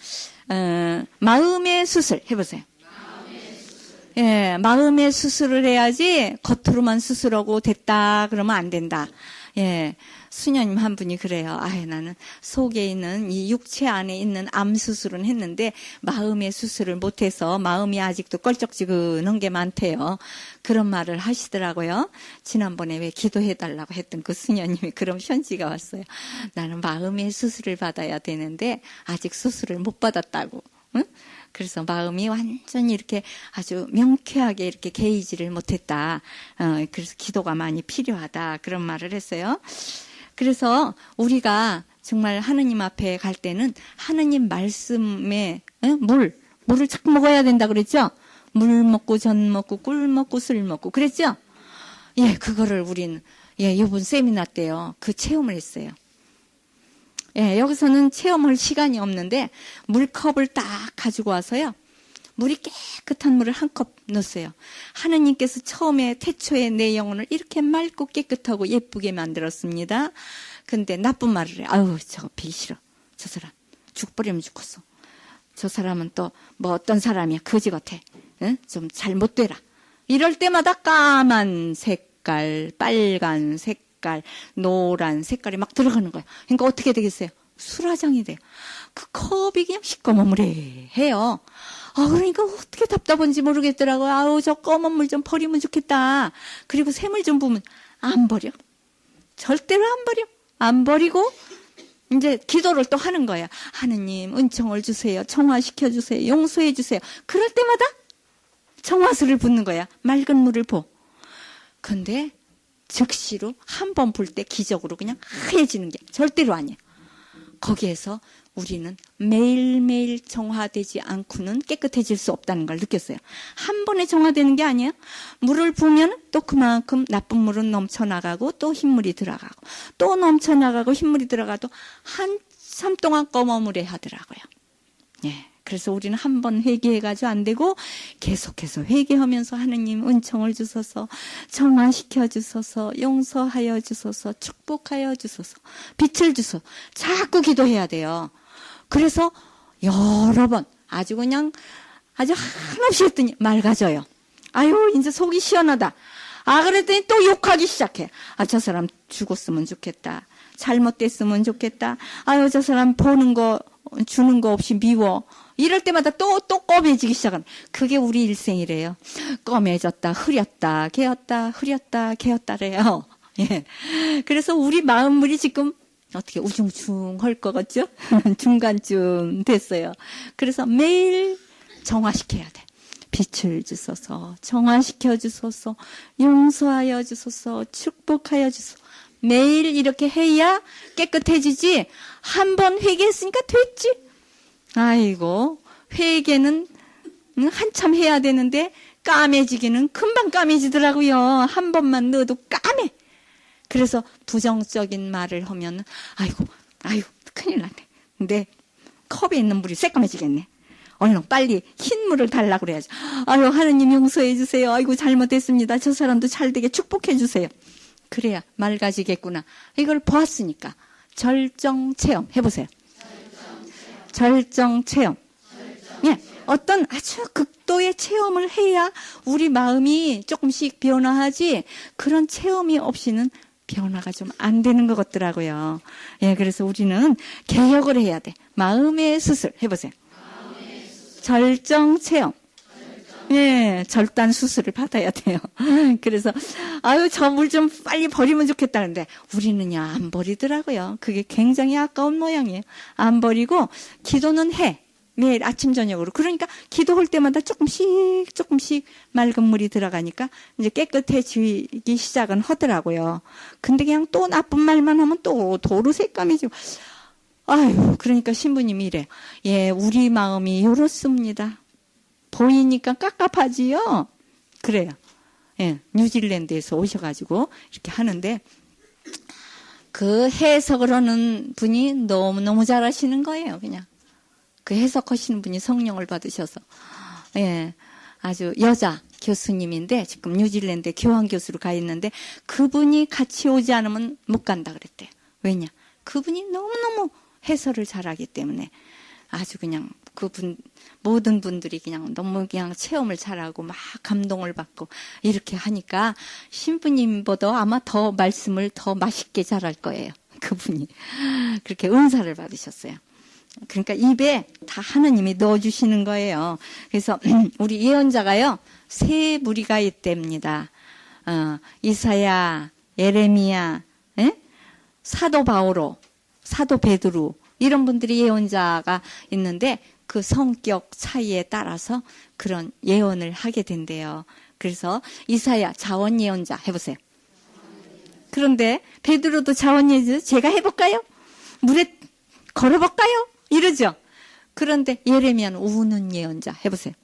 A: 마음의 수술 해보세요. 예, 마음의 수술을 해야지 겉으로만 수술하고 됐다 그러면 안 된다. 예, 수녀님 한 분이 그래요. 나는 속에 있는 이 육체 안에 있는 암 수술은 했는데 마음의 수술을 못해서 마음이 아직도 껄쩍지근한 게 많대요. 그런 말을 하시더라고요. 지난번에 왜 기도해달라고 했던 그 수녀님이 그런 편지가 왔어요. 나는 마음의 수술을 받아야 되는데 아직 수술을 못 받았다고. 응? 그래서 마음이 완전히 이렇게 아주 명쾌하게 이렇게 개의지를 못했다. 그래서 기도가 많이 필요하다. 그런 말을 했어요. 그래서 우리가 정말 하느님 앞에 갈 때는 하느님 말씀에 물을 자꾸 먹어야 된다 그랬죠? 물 먹고 전 먹고 꿀 먹고 술 먹고 그랬죠? 예, 그거를 우린 이번 세미나 때요. 그 체험을 했어요. 예, 여기서는 체험할 시간이 없는데 물컵을 딱 가지고 와서요. 물이 깨끗한 물을 한 컵 넣었어요. 하느님께서 처음에 태초에 내 영혼을 이렇게 맑고 깨끗하고 예쁘게 만들었습니다. 근데 나쁜 말을 해. 아유, 저거 배기 싫어. 저 사람 죽버리면 죽겠어. 저 사람은 또 뭐 어떤 사람이야. 거지 같아. 응? 좀 잘못되라. 이럴 때마다 까만 색깔, 빨간 색깔, 노란 색깔이 막 들어가는 거예요. 그러니까 어떻게 되겠어요? 수라장이 돼요. 그 컵이 그냥 시꺼먼물해요. 그러니까 어떻게 답답한지 모르겠더라고요. 아우, 저 검은 물 좀 버리면 좋겠다. 그리고 샘물 좀 부으면 안 버려. 절대로 안 버려. 안 버리고 이제 기도를 또 하는 거예요. 하느님 은총을 주세요. 정화시켜 주세요. 용서해 주세요. 그럴 때마다 정화수를 붓는 거야. 맑은 물을 부어. 근데 즉시로 한 번 불 때 기적으로 그냥 하얘지는 게 절대로 아니에요. 거기에서 우리는 매일매일 정화되지 않고는 깨끗해질 수 없다는 걸 느꼈어요. 한 번에 정화되는 게 아니에요. 물을 부으면 또 그만큼 나쁜 물은 넘쳐나가고 또 흰물이 들어가고 또 넘쳐나가고 흰물이 들어가도 한참 동안 검어물에 하더라고요. 예. 그래서 우리는 한 번 회개해가지고 안 되고 계속해서 회개하면서 하느님 은총을 주소서, 정화시켜 주소서, 용서하여 주소서, 축복하여 주소서, 빛을 주소서 자꾸 기도해야 돼요. 그래서 여러 번 아주 그냥 아주 한없이 했더니 맑아져요. 아유, 이제 속이 시원하다. 그랬더니 또 욕하기 시작해. 저 사람 죽었으면 좋겠다. 잘못됐으면 좋겠다. 아유, 저 사람 보는 거 주는 거 없이 미워. 이럴 때마다 또 검해지기 시작하는. 그게 우리 일생이래요. 검해졌다, 흐렸다, 개었다, 흐렸다, 개었다래요. 예. 그래서 우리 마음물이 지금 어떻게 우중충할 것 같죠? 중간쯤 됐어요. 그래서 매일 정화시켜야 돼. 빛을 주소서, 정화시켜 주소서, 용서하여 주소서, 축복하여 주소서. 매일 이렇게 해야 깨끗해지지. 한 번 회개했으니까 됐지. 아이고, 회개는 한참 해야 되는데 까매지기는 금방 까매지더라고요. 한 번만 넣어도 까매. 그래서 부정적인 말을 하면 아이고 큰일 났네. 근데 컵에 있는 물이 새까매지겠네. 얼른 빨리 흰 물을 달라고 그래야지. 아유, 하느님 용서해 주세요. 아이고, 잘못했습니다. 저 사람도 잘 되게 축복해 주세요. 그래야 맑아지겠구나. 이걸 보았으니까 절정 체험 해보세요. 절정 체험. 예, 어떤 아주 극도의 체험을 해야 우리 마음이 조금씩 변화하지 그런 체험이 없이는 변화가 좀 안 되는 것 같더라고요. 예, 그래서 우리는 개혁을 해야 돼. 마음의 수술 해보세요. 절정 체험. 예, 절단 수술을 받아야 돼요. 그래서, 아유, 저 물 좀 빨리 버리면 좋겠다는데, 우리는요, 안 버리더라고요. 그게 굉장히 아까운 모양이에요. 안 버리고, 기도는 해. 매일 아침, 저녁으로. 그러니까, 기도할 때마다 조금씩 맑은 물이 들어가니까, 이제 깨끗해지기 시작은 하더라고요. 근데 그냥 또 나쁜 말만 하면 또 도로 색감이지고, 아유, 그러니까 신부님이 이래. 예, 우리 마음이 요렇습니다. 보이니까 깝깝하지요? 그래요. 예, 뉴질랜드에서 오셔가지고 이렇게 하는데, 그 해석을 하는 분이 너무너무 잘하시는 거예요, 그냥. 그 해석하시는 분이 성령을 받으셔서. 예, 아주 여자 교수님인데, 지금 뉴질랜드에 교환교수로 가 있는데, 그분이 같이 오지 않으면 못 간다 그랬대요. 왜냐? 그분이 너무너무 해설을 잘하기 때문에 아주 그냥 그분 모든 분들이 그냥 너무 그냥 체험을 잘하고 막 감동을 받고 이렇게 하니까 신부님보다 아마 더 말씀을 더 맛있게 잘할 거예요. 그분이 그렇게 은사를 받으셨어요. 그러니까 입에 다 하느님이 넣어주시는 거예요. 그래서 우리 예언자가요 3무리가 있답니다. 이사야, 예레미야, 사도 바오로, 사도 베드로 이런 분들이 예언자가 있는데 그 성격 차이에 따라서 그런 예언을 하게 된대요. 그래서 이사야 자원 예언자 해보세요. 그런데 베드로도 자원 예언자 제가 해볼까요? 물에 걸어볼까요? 이러죠. 그런데 예레미야는 우는 예언자 해보세요.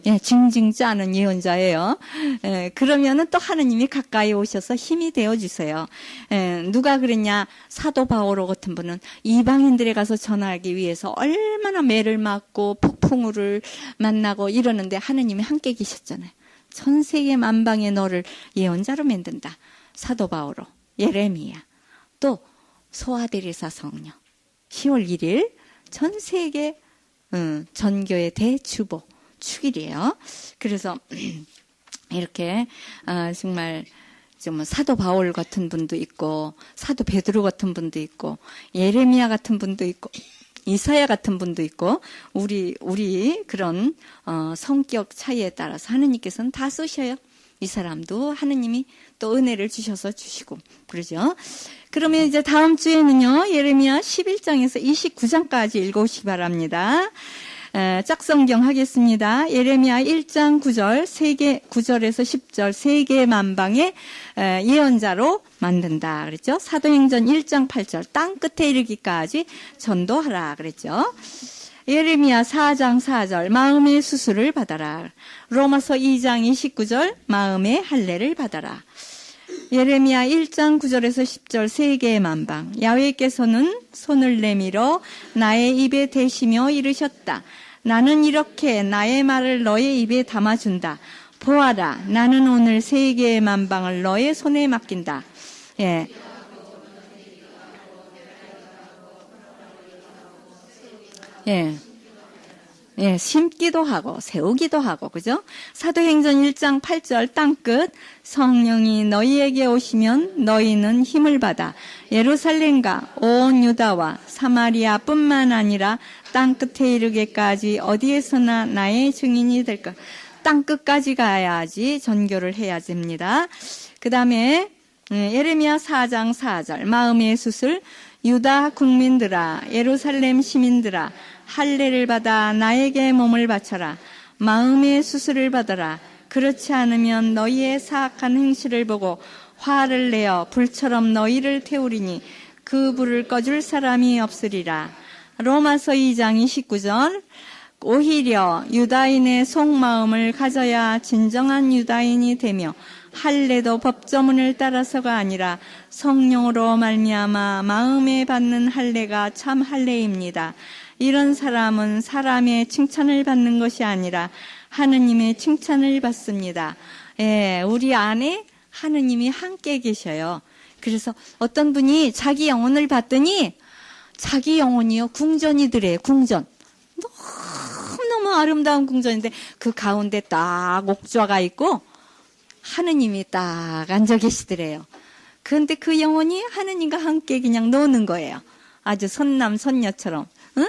A: 예, 징징 짜는 예언자예요. 예, 그러면은 또 하느님이 가까이 오셔서 힘이 되어 주세요. 예, 누가 그랬냐? 사도 바오로 같은 분은 이방인들에 가서 전하기 위해서 얼마나 매를 맞고 폭풍우를 만나고 이러는데 하느님이 함께 계셨잖아요. 전 세계 만방의 너를 예언자로 만든다. 사도 바오로, 예레미야, 또 소아데리사 성령. 10월 1일 전 세계 전교의 대주보. 축일이에요. 그래서 이렇게 정말 좀 사도 바울 같은 분도 있고 사도 베드로 같은 분도 있고 예레미야 같은 분도 있고 이사야 같은 분도 있고 우리 그런 성격 차이에 따라서 하느님께서는 다 쓰셔요. 이 사람도 하느님이 또 은혜를 주셔서 주시고 그러죠. 그러면 이제 다음 주에는요 예레미야 11장에서 29장까지 읽어오시기 바랍니다. 짝성경 하겠습니다. 예레미야 1장 9절, 9절에서 10절, 3개의 만방의 예언자로 만든다. 그랬죠? 사도행전 1장 8절, 땅 끝에 이르기까지 전도하라. 그랬죠? 예레미야 4장 4절, 마음의 수술을 받아라. 로마서 2장 29절, 마음의 할례를 받아라. 예레미야 1장 9절에서 10절 3개의 만방. 야훼께서는 손을 내밀어 나의 입에 대시며 이르셨다. 나는 이렇게 나의 말을 너의 입에 담아준다. 보아라, 나는 오늘 3개의 만방을 너의 손에 맡긴다. 예. 예. 예, 심기도 하고 세우기도 하고 그죠? 사도행전 1장 8절 땅끝 성령이 너희에게 오시면 너희는 힘을 받아 예루살렘과 온 유다와 사마리아뿐만 아니라 땅끝에 이르기까지 어디에서나 나의 증인이 될 것. 땅끝까지 가야지 전교를 해야 됩니다. 그 다음에 예레미야 4장 4절 마음의 수술 유다 국민들아 예루살렘 시민들아 할례를 받아 나에게 몸을 바쳐라. 마음의 수술을 받아라. 그렇지 않으면 너희의 사악한 행실을 보고 화를 내어 불처럼 너희를 태우리니 그 불을 꺼줄 사람이 없으리라. 로마서 2장 29절 오히려 유다인의 속마음을 가져야 진정한 유다인이 되며 할례도 법조문을 따라서가 아니라 성령으로 말미암아 마음에 받는 할례가 참 할례입니다. 이런 사람은 사람의 칭찬을 받는 것이 아니라 하느님의 칭찬을 받습니다. 예, 우리 안에 하느님이 함께 계셔요. 그래서 어떤 분이 자기 영혼을 봤더니 자기 영혼이요 궁전이더래요. 궁전. 너무너무 아름다운 궁전인데 그 가운데 딱 옥좌가 있고 하느님이 딱 앉아 계시더래요. 그런데 그 영혼이 하느님과 함께 그냥 노는 거예요. 아주 선남 선녀처럼. 응?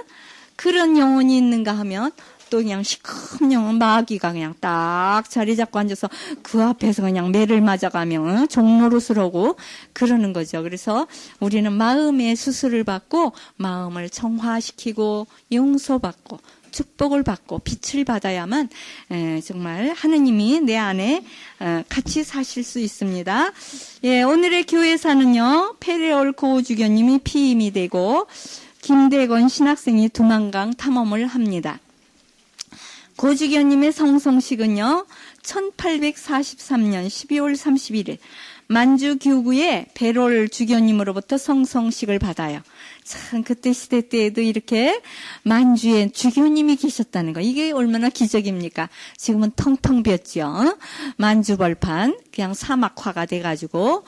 A: 그런 영혼이 있는가 하면 또 그냥 시커먼 마귀가 그냥 딱 자리 잡고 앉아서 그 앞에서 그냥 매를 맞아가며 종노릇을 하고 그러는 거죠. 그래서 우리는 마음의 수술을 받고 마음을 정화시키고 용서받고 축복을 받고 빛을 받아야만 정말 하느님이 내 안에 같이 사실 수 있습니다. 예, 오늘의 교회사는요, 페레올 고주교님이 피임이 되고 김대건 신학생이 두만강 탐험을 합니다. 고주교님의 성성식은요, 1843년 12월 31일 만주 교구의 베롤 주교님으로부터 성성식을 받아요. 참 그때 시대 때에도 이렇게 만주에 주교님이 계셨다는 거, 이게 얼마나 기적입니까? 지금은 텅텅 비었죠. 만주 벌판 그냥 사막화가 돼가지고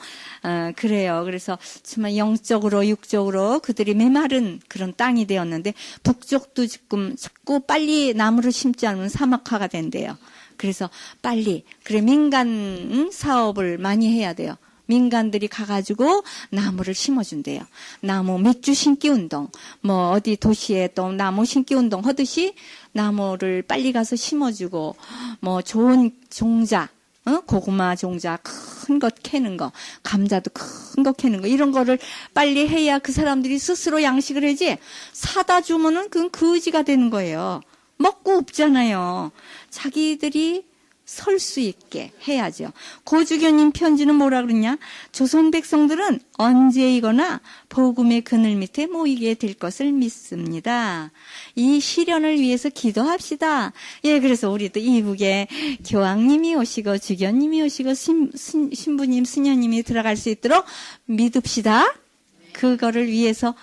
A: 그래요. 그래서 정말 영적으로 육적으로 그들이 메마른 그런 땅이 되었는데 북쪽도 지금 자꾸 빨리 나무를 심지 않으면 사막화가 된대요. 그래서 빨리 그래 민간 사업을 많이 해야 돼요. 민간들이 가가지고 나무를 심어준대요. 나무 맥주 심기 운동, 뭐 어디 도시에 또 나무 심기 운동 하듯이 나무를 빨리 가서 심어주고, 뭐 좋은 종자, 고구마 종자 큰 것 캐는 거, 감자도 큰 거 캐는 거, 이런 거를 빨리 해야 그 사람들이 스스로 양식을 하지, 사다 주면은 그건 거지가 되는 거예요. 먹고 없잖아요. 자기들이 설 수 있게 해야죠. 고주교님 편지는 뭐라 그러냐? 조선 백성들은 언제이거나 복음의 그늘 밑에 모이게 될 것을 믿습니다. 이 시련을 위해서 기도합시다. 예, 그래서 우리도 이북에 교황님이 오시고 주교님이 오시고 신부님, 수녀님이 들어갈 수 있도록 믿읍시다. 그거를 위해서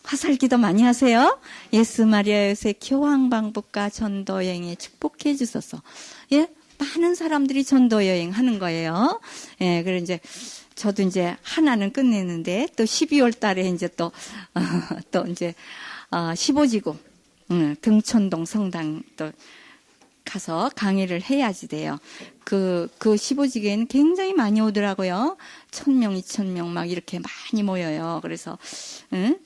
A: 화살기도 많이 하세요. 예수 마리아 요새 교황방북과 전도여행에 축복해 주소서. 예, 많은 사람들이 전도여행 하는 거예요. 예, 그래 이제 저도 이제 하나는 끝내는데 또 12월 달에 이제 또 이제 15지구 등촌동 성당 또 가서 강의를 해야지 돼요. 그 15지구에는 굉장히 많이 오더라고요. 1000명, 2000명 막 이렇게 많이 모여요. 그래서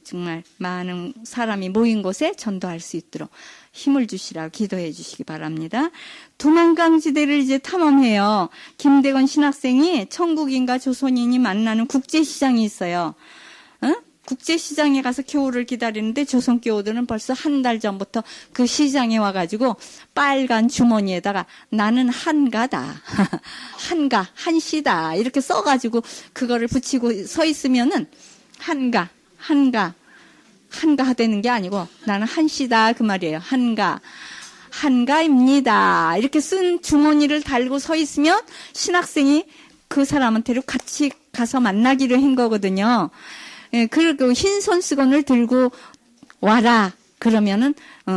A: 정말 많은 사람이 모인 곳에 전도할 수 있도록 힘을 주시라고 기도해 주시기 바랍니다. 두만강지대를 이제 탐험해요. 김대건 신학생이 천국인과 조선인이 만나는 국제시장이 있어요. 국제시장에 가서 교우를 기다리는데 조선 교우들은 벌써 한 달 전부터 그 시장에 와가지고 빨간 주머니에다가 나는 한가다, 한시다 이렇게 써가지고 그거를 붙이고 서 있으면은 한가 되는 게 아니고 나는 한시다 그 말이에요. 한가입니다. 이렇게 쓴 주머니를 달고 서 있으면 신학생이 그 사람한테로 같이 가서 만나기로 한 거거든요. 예, 그리고 흰 손수건을 들고 와라. 그러면은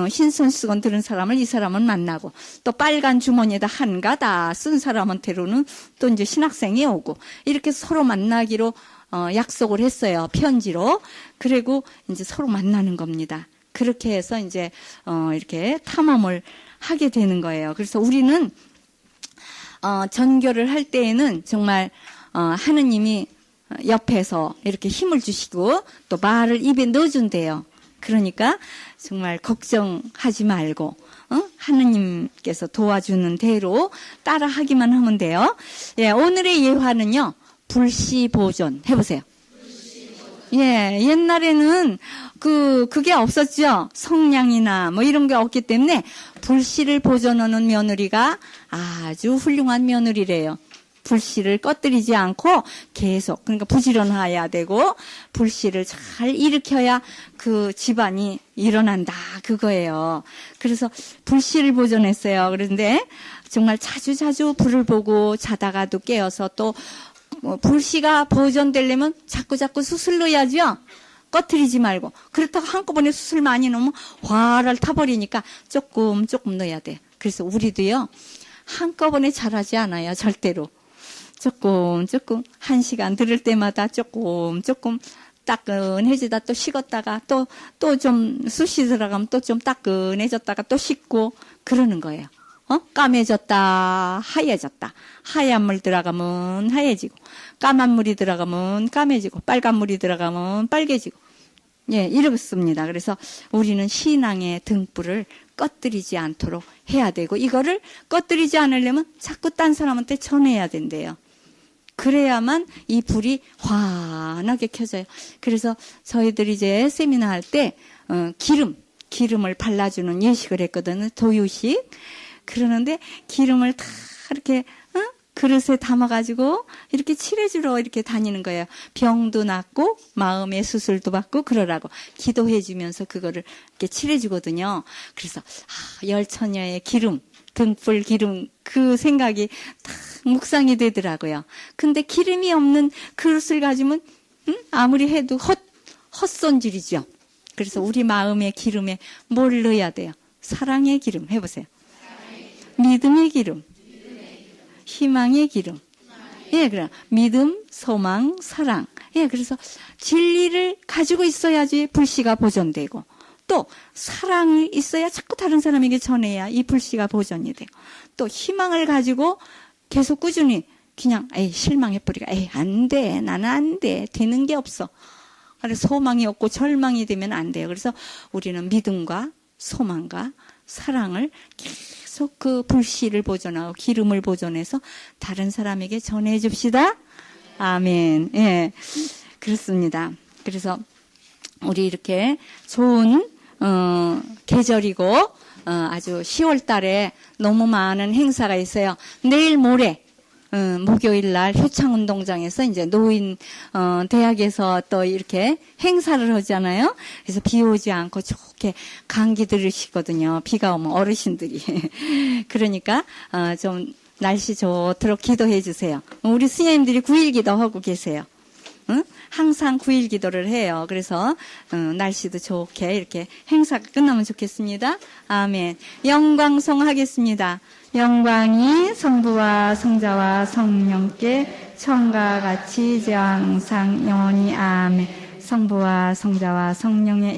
A: 흰 손수건 들은 사람을 이 사람은 만나고 또 빨간 주머니에다 한가다 쓴 사람한테로는 또 이제 신학생이 오고 이렇게 서로 만나기로 약속을 했어요. 편지로. 그리고 이제 서로 만나는 겁니다. 그렇게 해서 이제 이렇게 탐험을 하게 되는 거예요. 그래서 우리는 전교를 할 때에는 정말 하느님이 옆에서 이렇게 힘을 주시고 또 말을 입에 넣어준대요. 그러니까 정말 걱정하지 말고 하느님께서 도와주는 대로 따라하기만 하면 돼요. 예, 오늘의 예화는요. 불시보존 해보세요. 예, 옛날에는 그게 없었죠. 성냥이나 뭐 이런 게 없기 때문에 불씨를 보존하는 며느리가 아주 훌륭한 며느리래요. 불씨를 꺼뜨리지 않고 계속, 그러니까 부지런해야 되고 불씨를 잘 일으켜야 그 집안이 일어난다 그거예요. 그래서 불씨를 보존했어요. 그런데 정말 자주 불을 보고 자다가도 깨어서 또 불씨가 보존되려면 자꾸 숯을 넣어야죠. 꺼뜨리지 말고. 그렇다고 한꺼번에 숯을 많이 넣으면 화를 타버리니까 조금 넣어야 돼. 그래서 우리도요 한꺼번에 잘하지 않아요. 절대로. 조금 1시간 들을 때마다 조금 따끈해지다 또 식었다가 또 좀 숯이 들어가면 또 좀 따끈해졌다가 또 식고 그러는 거예요. 까매졌다 하얘졌다. 하얀 물 들어가면 하얘지고 까만 물이 들어가면 까매지고 빨간 물이 들어가면 빨개지고 예, 이렇습니다. 그래서 우리는 신앙의 등불을 꺼뜨리지 않도록 해야 되고, 이거를 꺼뜨리지 않으려면 자꾸 딴 사람한테 전해야 된대요. 그래야만 이 불이 환하게 켜져요. 그래서 저희들이 이제 세미나 할 때 기름을 발라주는 예식을 했거든요. 도유식. 그러는데 기름을 다 이렇게 그릇에 담아가지고 이렇게 칠해주러 이렇게 다니는 거예요. 병도 낫고 마음의 수술도 받고 그러라고 기도해주면서 그거를 이렇게 칠해주거든요. 그래서 열처녀의 기름, 등불 기름, 그 생각이 딱 묵상이 되더라고요. 근데 기름이 없는 그릇을 가지면 아무리 해도 헛손질이죠. 그래서 우리 마음의 기름에 뭘 넣어야 돼요? 사랑의 기름 해보세요. 믿음의 기름, 희망의 기름. 예, 그래. 믿음, 소망, 사랑. 예, 그래서 진리를 가지고 있어야지 불씨가 보존되고, 또 사랑이 있어야 자꾸 다른 사람에게 전해야 이 불씨가 보존이 되고, 또 희망을 가지고 계속 꾸준히 그냥 실망해버리고 안 돼, 나는 안 돼, 되는 게 없어. 그래서 소망이 없고 절망이 되면 안 돼요. 그래서 우리는 믿음과 소망과 사랑을 계속 그 불씨를 보존하고 기름을 보존해서 다른 사람에게 전해 줍시다. 아멘. 예, 그렇습니다. 그래서 우리 이렇게 좋은 계절이고 아주 10월 달에 너무 많은 행사가 있어요. 내일 모레 목요일 날 효창운동장에서 이제 노인 대학에서 또 이렇게 행사를 하잖아요. 그래서 비 오지 않고 좋게 감기 들으시거든요. 비가 오면 어르신들이. 그러니까 좀 날씨 좋도록 기도해 주세요. 우리 스님들이 9일 기도하고 계세요. 응? 항상 9일 기도를 해요. 그래서 날씨도 좋게 이렇게 행사가 끝나면 좋겠습니다. 아멘. 영광송 하겠습니다. 영광이 성부와 성자와 성령께 처음과 같이 이제 항상 영원히 아멘. 성부와 성자와 성령의